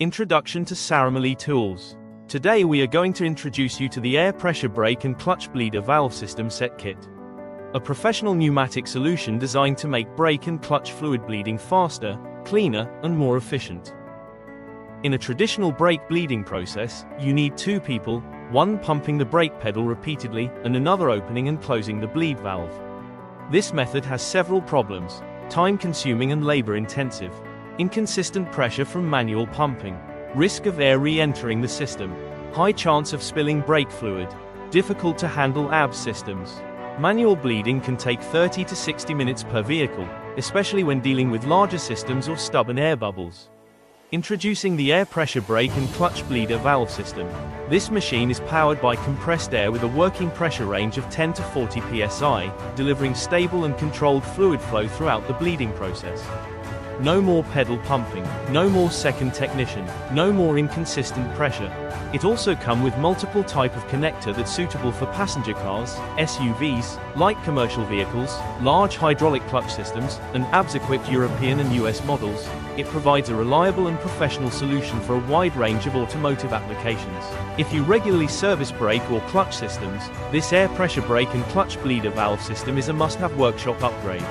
Introduction to Saramali Tools. Today we are going to introduce you to the air pressure brake and clutch bleeder valve system set kit. A professional pneumatic solution designed to make brake and clutch fluid bleeding faster, cleaner, and more efficient. In a traditional brake bleeding process, you need two people, one pumping the brake pedal repeatedly and another opening and closing the bleed valve. This method has several problems: time-consuming and labor-intensive, inconsistent pressure from manual pumping, risk of air re-entering the system, high chance of spilling brake fluid, difficult to handle ABS systems. Manual bleeding can take 30 to 60 minutes per vehicle, especially when dealing with larger systems or stubborn air bubbles. Introducing the air pressure brake and clutch bleeder valve system. This machine is powered by compressed air with a working pressure range of 10 to 40 psi, delivering stable and controlled fluid flow throughout the bleeding process. No more pedal pumping, no more second technician, no more inconsistent pressure. It also comes with multiple type of connector that's suitable for passenger cars, SUVs, light commercial vehicles, large hydraulic clutch systems, and ABS-equipped European and US models. It provides a reliable and professional solution for a wide range of automotive applications. If you regularly service brake or clutch systems, this air pressure brake and clutch bleeder valve system is a must-have workshop upgrade.